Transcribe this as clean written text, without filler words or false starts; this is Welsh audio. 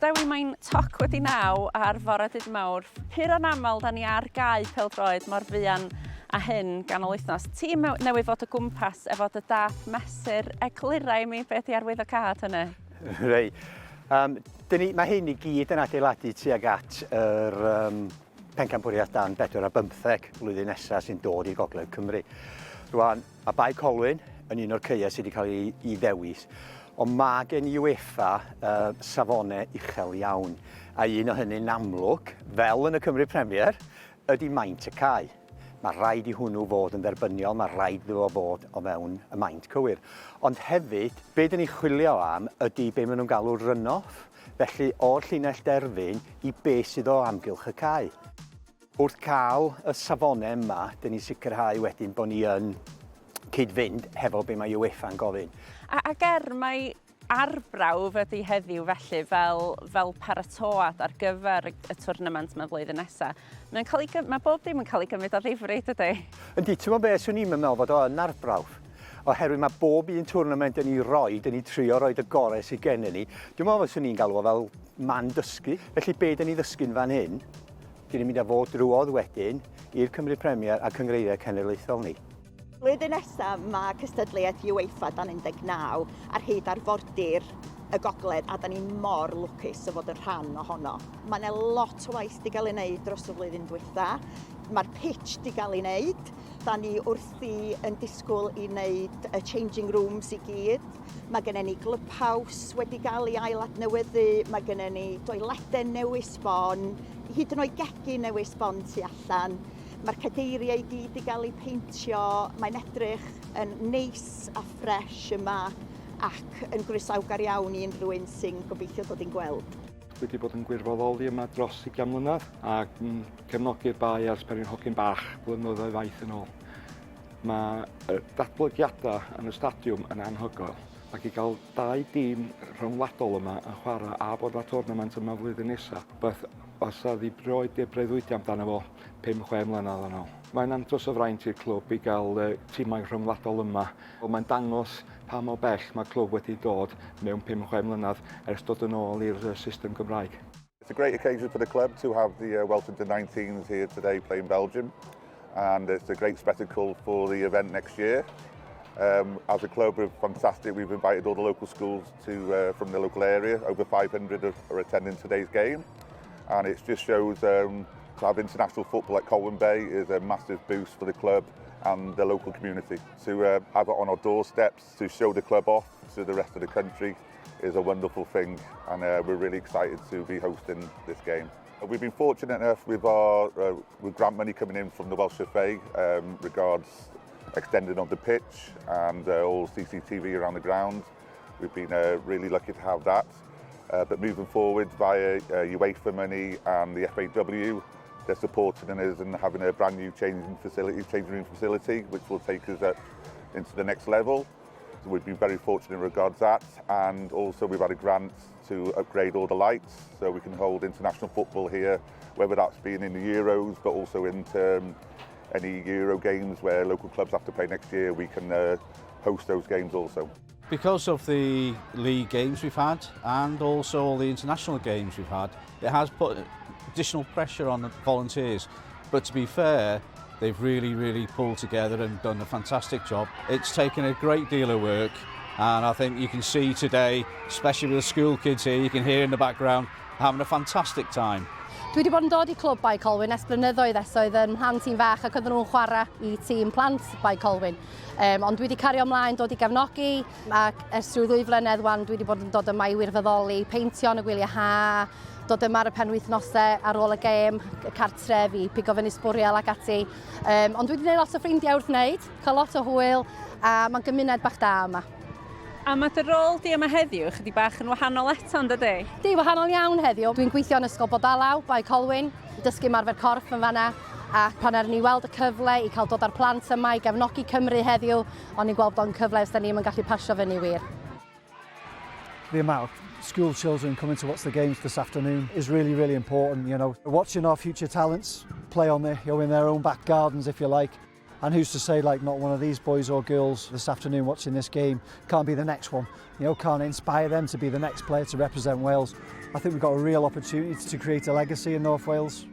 Dewi, mae'n toc wedi 9 ar fore dydd Mawrth. Pur o'n aml, da ni ar gau pêl-droed mor fuan a hyn ganol wythnos. Ti newydd fod o gwmpas efo dy dad mesur eglurau mi, beth i arwyddocad hynny? Rei. Mae hyn i gyd yn adeiladu tuag at yr pencampwriaeth dan 4 a 15 flwyddyn nesaf sy'n dod i Gogledd Cymru. Rwan, mae Bae Colwyn yn un o'r ceia sydd wedi cael ei ddewis. Ond mae gen UEFA safonau uchel iawn. A un o hynny'n amlwg, fel yn y Cymru Premier, ydy maint y cae. Mae rhaid i hwnnw fod yn dderbyniol, mae rhaid iddo fod o fewn y maint cywir. Ond hefyd, be dyn ni chwilio am ydy be maen nhw'n galw run-off. Felly, o'r llinell derfyn i be sydd o amgylch y cae. Wrth cael y safonau yma, dyn ni'n sicrhau wedyn bod ni yn cyd-fynd hefo be mae UEFA'n gofyn. Ac mae arbrawf ydy heddiw felly fel paratoad ar gyfer y twrnament mewn flwyddyn nesaf. Mae bob dim yn cael ei gymryd o ddifryd ydy? Yndi, ti'n meddwl beth swn i'n meddwl fod o'n arbrawf. Oherwydd mae bob un twrnament yn ei trio roed y gorau sydd gen ni. Dwi'n meddwl fod swn i'n galw fel man dysgu. Felly be dyn ni ddysgu'n fan hyn, dyn ni'n mynd â fod drwodd wedyn i'r Cymru Premier a cyngreiriau cenedlaethol ni. Flwyddyn nesaf mae cystadleuaeth UEFA dan 19 ar hyd arfordir y Gogledd a da ni'n mor lwcus o fod yn rhan ohono. Mae yna lot o waith wedi cael ei wneud dros y flwyddyn diwetha. Mae'r pitch wedi cael ei wneud. Da ni wrthi yn disgwyl i wneud y changing rooms i gyd. Mae gennym ni clubhouse wedi cael ei ailadnewyddu. Mae gennym ni toiledau newydd sbon, hyd yn oed gegin newydd sbon tu allan. Mae'r cadeiriau i gyd i gael ei peintio, mae'n edrych yn neis a ffres yma ac yn groesawgar iawn i unrhyw un sy'n gobeithio dod i'n gweld. Wedi bod yn gwirfoddoli yma dros 20 mlynedd ac cefnogi'r Bae ers per i'n hogyn bach blynyddoedd faith yn ôl. Mae datblygiadau yn y stadiwm yn anhygoel ac i gael 2 dîm rhyngwladol yma yn chwarae a bod y twrnament yma flwyddyn nesaf. Beth os a ddibroed i'r breuddwydio amdano fo 5-6 mlynedd yn ôl. Mae'n andros o fraint i'r clwb i gael tîmau rhyngwladol yma. Mae'n dangos pa mor bell mae clwb wedi dod mewn 5-6 mlynedd ers dod yn ôl i'r system Gymraeg. It's a great occasion for the club to have the Welsh Under-19s here today playing Belgium, and it's a great spectacle for the event next year. As a club, we're fantastic. We've invited all the local schools from the local area. Over 500 are attending today's game, and it just shows to have international football at Colwyn Bay is a massive boost for the club and the local community. To have it on our doorsteps, to show the club off to the rest of the country is a wonderful thing, and we're really excited to be hosting this game. We've been fortunate enough with grant money coming in from the Welsh FA regards extending on the pitch and all CCTV around the ground. We've been really lucky to have that. But moving forward via UEFA money and the FAW, they're supporting us and having a brand new changing room facility, which will take us up into the next level. So we've been very fortunate in regards to that, and also we've had a grant to upgrade all the lights so we can hold international football here, whether that's been in the Euros, but also in any Euro games where local clubs have to play next year, we can host those games also. Because of the league games we've had and also all the international games we've had, it has put additional pressure on the volunteers. But to be fair, they've really pulled together and done a fantastic job. It's taken a great deal of work, and I think you can see today, especially with the school kids here, you can hear in the background, having a fantastic time. Dwi wedi bod yn dod i clwb Bae Colwyn ers blynyddoedd oedd yn rhan tîm fach ac oedden nhw'n chwarae i tîm plant Bae Colwyn. Ond dwi wedi cario ymlaen dod i gefnogi ac ers rhyw 2 flynedd wan dwi wedi bod yn dod yma i wirfoddoli, peintio yn y gwyliau ha, dod yma ar y penwythnosau ar ôl y gêm, cartref i pigo fyny sbwriel ac ati. Ond dwi wedi gwneud lot o ffrindiau wrth wneud, cael lot o hwyl a mae'n gymuned bach da yma. A mae dy rôl di yma heddiw chydig bach yn wahanol eto, yn dydi? Di, wahanol iawn heddiw. Dwi'n gweithio yn ysgol Bodalaw, Bae Colwyn, dysgu ymarfer corff yn fanna, a pan er ni weld y cyfle i cael dod â'r plant yma i gefnogi Cymru heddiw, ond ni'n gweld bod o'n cyfle os da ni'n gallu pasio fyny wir. The amount of school children coming to watch the games this afternoon is really important. You know, watching our future talents play on in their own back gardens, if you like. And who's to say, like, not one of these boys or girls this afternoon watching this game can't be the next one, you know, can't inspire them to be the next player to represent Wales. I think we've got a real opportunity to create a legacy in North Wales.